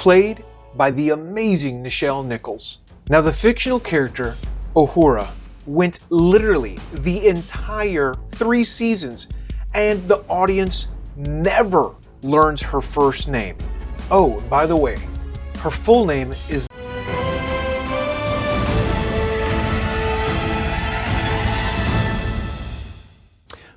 played by the amazing Nichelle Nichols. Now, the fictional character, Uhura, went literally the entire 3 seasons, and the audience never learns her first name. Oh, and by the way, her full name is...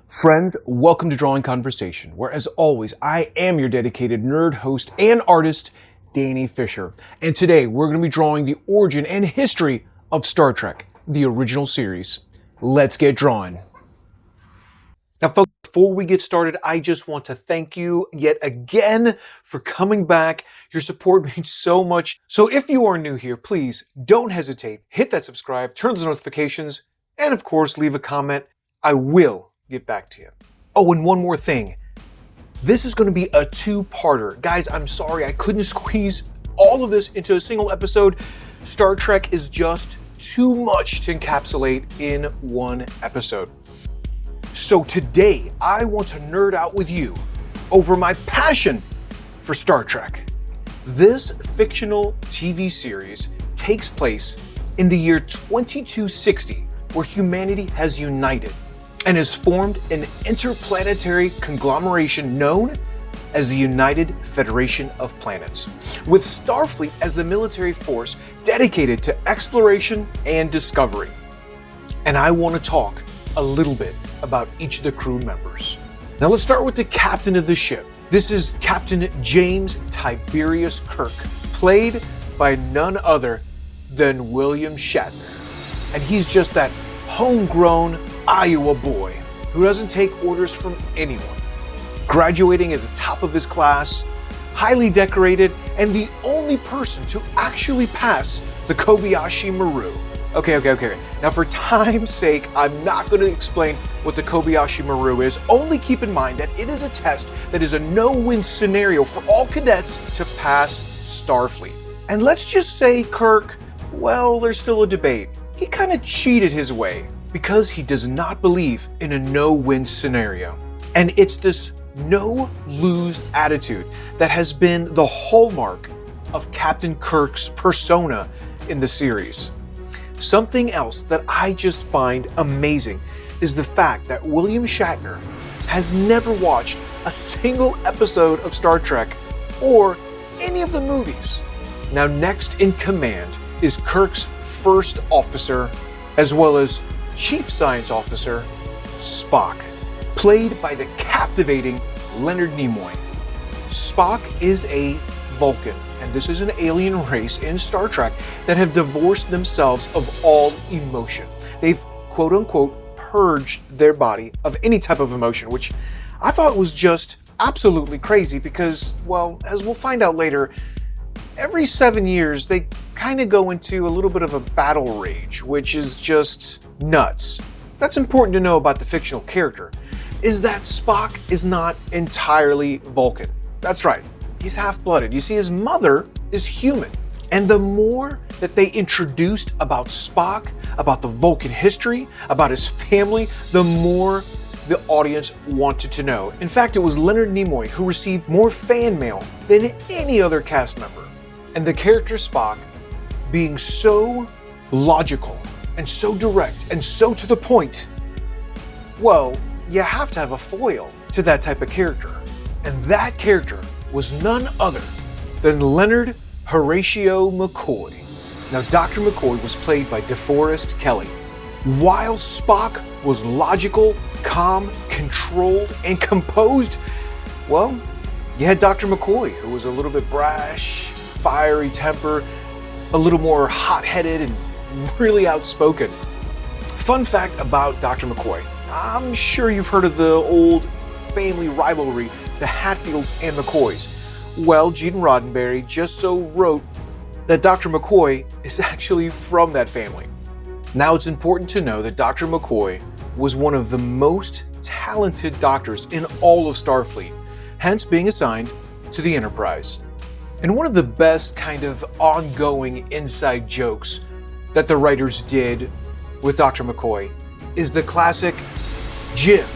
Friend, welcome to Drawing Conversation, where as always, I am your dedicated nerd host and artist, Danny Fisher. And today we're going to be drawing the origin and history of Star Trek, the original series. Let's get drawing. Now folks, before we get started, I just want to thank you yet again for coming back. Your support means so much. So if you are new here, please don't hesitate. Hit that subscribe, turn on those notifications, and of course, leave a comment. I will get back to you. Oh, and one more thing. This is going to be a 2-parter. Guys, I'm sorry I couldn't squeeze all of this into a single episode. Star Trek is just too much to encapsulate in one episode. So today, I want to nerd out with you over my passion for Star Trek. This fictional TV series takes place in the year 2260, where humanity has united and has formed an interplanetary conglomeration known as the United Federation of Planets, with Starfleet as the military force dedicated to exploration and discovery. And I want to talk a little bit about each of the crew members. Now let's start with the captain of the ship. This is Captain James Tiberius Kirk, played by none other than William Shatner. And he's just that homegrown Iowa boy who doesn't take orders from anyone, graduating at the top of his class, highly decorated, and the only person to actually pass the Kobayashi Maru. Okay. Now for time's sake, I'm not going to explain what the Kobayashi Maru is. Only keep in mind that it is a test that is a no-win scenario for all cadets to pass Starfleet. And let's just say Kirk, well, there's still a debate. He kind of cheated his way, because he does not believe in a no-win scenario. And it's this no-lose attitude that has been the hallmark of Captain Kirk's persona in the series. Something else that I just find amazing is the fact that William Shatner has never watched a single episode of Star Trek or any of the movies. Now, next in command is Kirk's first officer, as well as Chief Science Officer Spock, played by the captivating Leonard Nimoy. Spock is a Vulcan, and this is an alien race in Star Trek that have divorced themselves of all emotion. They've quote-unquote purged their body of any type of emotion, which I thought was just absolutely crazy because, well, as we'll find out later, every 7 years they kind of go into a little bit of a battle rage, which is just nuts. That's important to know about the fictional character, is that Spock is not entirely Vulcan. That's right, he's half-blooded. You see, his mother is human. And the more that they introduced about Spock, about the Vulcan history, about his family, the more the audience wanted to know. In fact, it was Leonard Nimoy who received more fan mail than any other cast member. And the character Spock, being so logical and so direct and so to the point, well, you have to have a foil to that type of character. And that character was none other than Leonard Horatio McCoy. Now, Dr. McCoy was played by DeForest Kelley. While Spock was logical, calm, controlled, and composed, well, you had Dr. McCoy, who was a little bit brash, fiery temper, a little more hot-headed, and really outspoken. Fun fact about Dr. McCoy. I'm sure you've heard of the old family rivalry, the Hatfields and McCoys. Well, Gene Roddenberry just so wrote that Dr. McCoy is actually from that family. Now, it's important to know that Dr. McCoy was one of the most talented doctors in all of Starfleet, hence being assigned to the Enterprise. And one of the best kind of ongoing inside jokes that the writers did with Dr. McCoy is the classic, "Jim,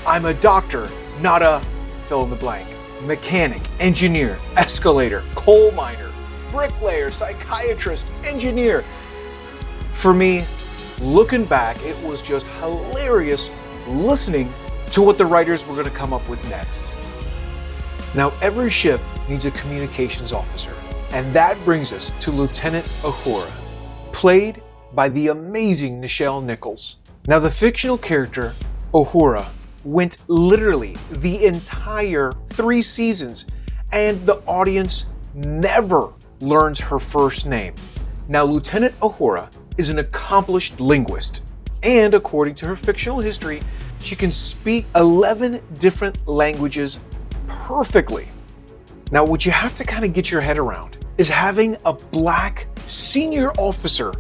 I'm a doctor, not a fill in the blank, mechanic, engineer, escalator, coal miner, bricklayer, psychiatrist, engineer. For me, looking back, it was just hilarious listening to what the writers were going to come up with next. Now, every ship needs a communications officer, and that brings us to Lieutenant Uhura, played by the amazing Nichelle Nichols. Now, the fictional character Uhura went literally the entire 3 seasons, and the audience never learns her first name. Now, Lieutenant Uhura is an accomplished linguist, and according to her fictional history, she can speak 11 different languages perfectly. Now, what you have to kind of get your head around is having a black senior officer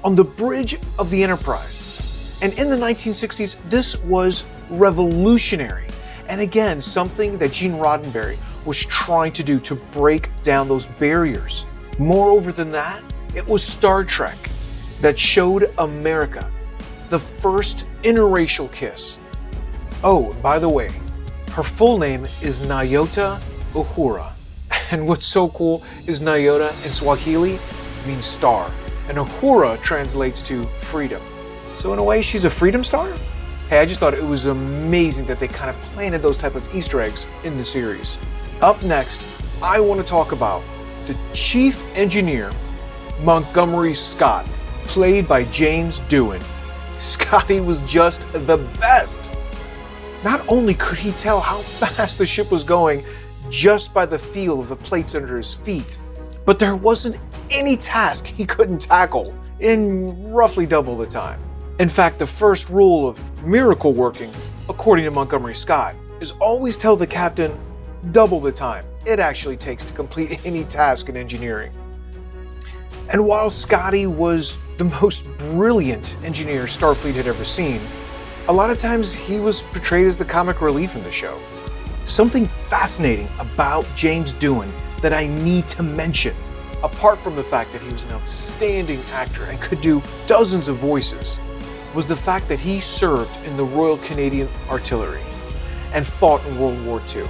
on the bridge of the Enterprise. And in the 1960s, this was revolutionary. And again, something that Gene Roddenberry was trying to do to break down those barriers. Moreover than that, it was Star Trek that showed America the first interracial kiss. Oh, by the way, her full name is Nyota Uhura. And what's so cool is Nyota in Swahili means star, and Uhura translates to freedom. So in a way, she's a freedom star? Hey, I just thought it was amazing that they kind of planted those type of Easter eggs in the series. Up next, I want to talk about the chief engineer, Montgomery Scott, played by James Doohan. Scotty was just the best. Not only could he tell how fast the ship was going just by the feel of the plates under his feet, but there wasn't any task he couldn't tackle in roughly double the time. In fact, the first rule of miracle working, according to Montgomery Scott, is always tell the captain double the time it actually takes to complete any task in engineering. And while Scotty was the most brilliant engineer Starfleet had ever seen, a lot of times he was portrayed as the comic relief in the show. Something fascinating about James Doohan that I need to mention, apart from the fact that he was an outstanding actor and could do dozens of voices, was the fact that he served in the Royal Canadian Artillery and fought in World War II.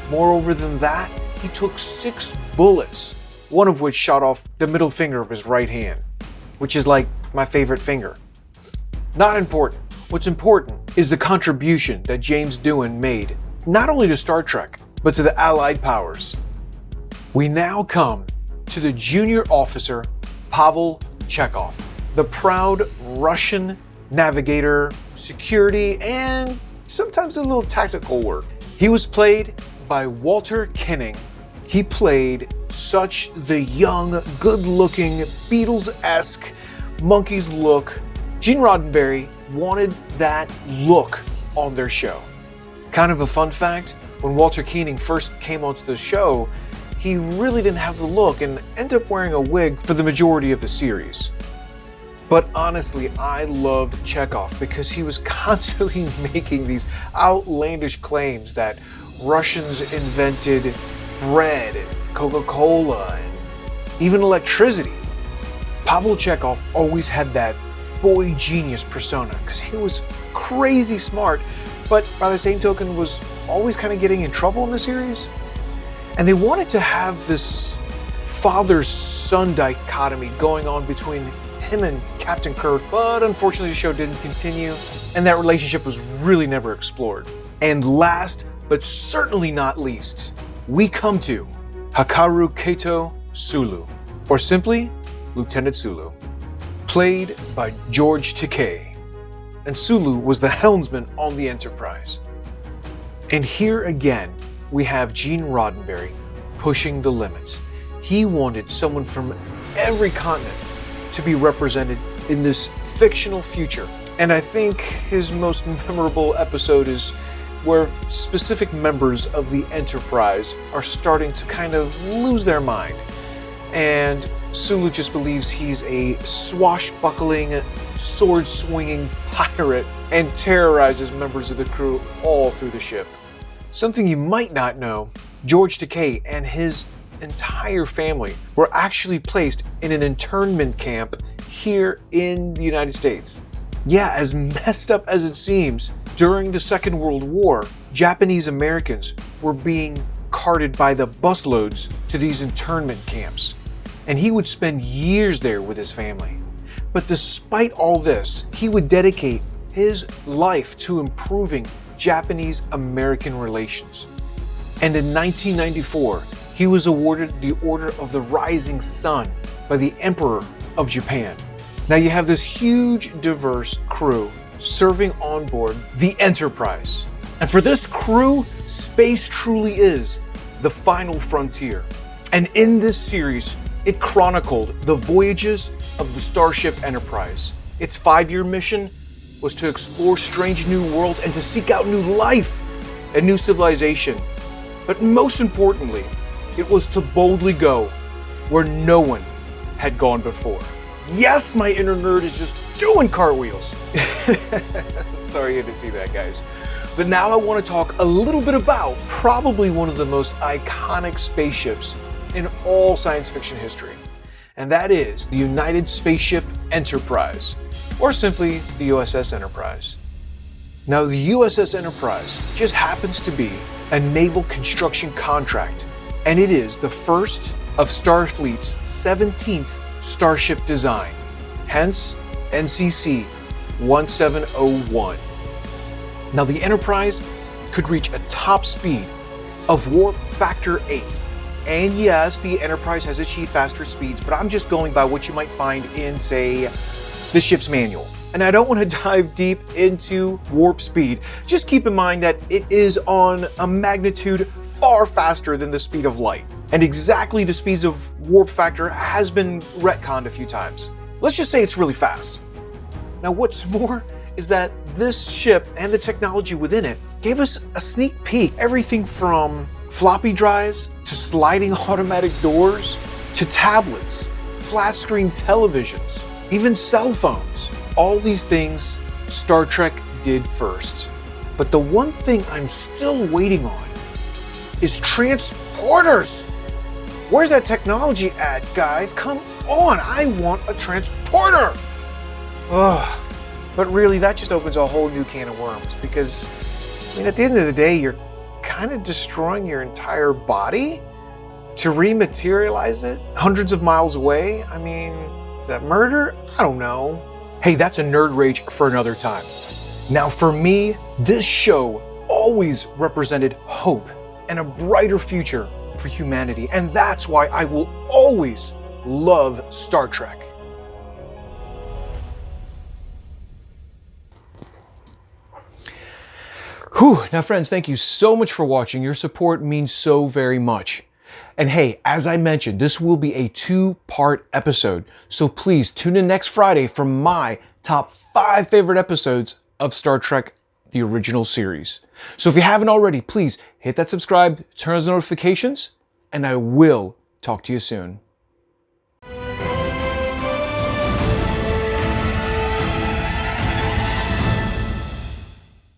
Moreover than that, he took 6 bullets, one of which shot off the middle finger of his right hand, which is like my favorite finger. Not important. What's important is the contribution that James Doohan made, not only to Star Trek, but to the Allied powers. We now come to the junior officer, Pavel Chekov, the proud Russian navigator, security, and sometimes a little tactical work. He was played by Walter Koenig. He played such the young, good-looking, Beatles-esque monkeys look. Gene Roddenberry wanted that look on their show. Kind of a fun fact, when Walter Koenig first came onto the show, he really didn't have the look and ended up wearing a wig for the majority of the series. But honestly, I loved Chekov because he was constantly making these outlandish claims that Russians invented bread and Coca-Cola and even electricity. Pavel Chekov always had that boy genius persona because he was crazy smart, but by the same token was always kind of getting in trouble in the series. And they wanted to have this father-son dichotomy going on between him and Captain Kirk, but unfortunately the show didn't continue, and that relationship was really never explored. And last, but certainly not least, we come to Hikaru Kato Sulu, or simply Lieutenant Sulu, played by George Takei. And Sulu was the helmsman on the Enterprise. And here again, we have Gene Roddenberry pushing the limits. He wanted someone from every continent to be represented in this fictional future. And I think his most memorable episode is where specific members of the Enterprise are starting to kind of lose their mind. And Sulu just believes he's a swashbuckling, sword-swinging pirate and terrorizes members of the crew all through the ship. Something you might not know, George Takei and his entire family were actually placed in an internment camp here in the United States. Yeah, as messed up as it seems, during the Second World War, Japanese Americans were being carted by the busloads to these internment camps. and he would spend years there with his family. But despite all this, he would dedicate his life to improving Japanese-American relations. And in 1994, he was awarded the Order of the Rising Sun by the Emperor of Japan. Now you have this huge, diverse crew serving on board the Enterprise. And for this crew, space truly is the final frontier. And in this series, it chronicled the voyages of the Starship Enterprise. Its 5-year mission was to explore strange new worlds and to seek out new life and new civilization. But most importantly, it was to boldly go where no one had gone before. Yes, my inner nerd is just doing cartwheels. Sorry you had to see that, guys. But now I want to talk a little bit about probably one of the most iconic spaceships in all science fiction history. And that is the United Spaceship Enterprise, or simply the USS Enterprise. Now, the USS Enterprise just happens to be a naval construction contract, and it is the first of Starfleet's 17th starship design, hence NCC 1701. Now, the Enterprise could reach a top speed of warp factor 8. And yes, the Enterprise has achieved faster speeds, but I'm just going by what you might find in, say, the ship's manual. And I don't want to dive deep into warp speed. Just keep in mind that it is on a magnitude far faster than the speed of light. And exactly the speeds of warp factor has been retconned a few times. Let's just say it's really fast. Now, what's more is that this ship and the technology within it gave us a sneak peek. Everything from floppy drives to sliding automatic doors to tablets, flat screen televisions, even cell phones. All these things Star Trek did first. But the one thing I'm still waiting on is transporters. Where's that technology at, guys? Come on, I want a transporter. Ugh. But really, that just opens a whole new can of worms, because I mean, at the end of the day, you're kind of destroying your entire body to rematerialize it hundreds of miles away. I mean, is that murder? I don't know. Hey, that's a nerd rage for another time. Now, for me, this show always represented hope and a brighter future for humanity, and that's why I will always love Star Trek. Whew. Now, friends, thank you so much for watching. Your support means so very much. And hey, as I mentioned, this will be a 2-part episode. So please tune in next Friday for my top 5 favorite episodes of Star Trek, the original series. So if you haven't already, please hit that subscribe, turn on those notifications, and I will talk to you soon.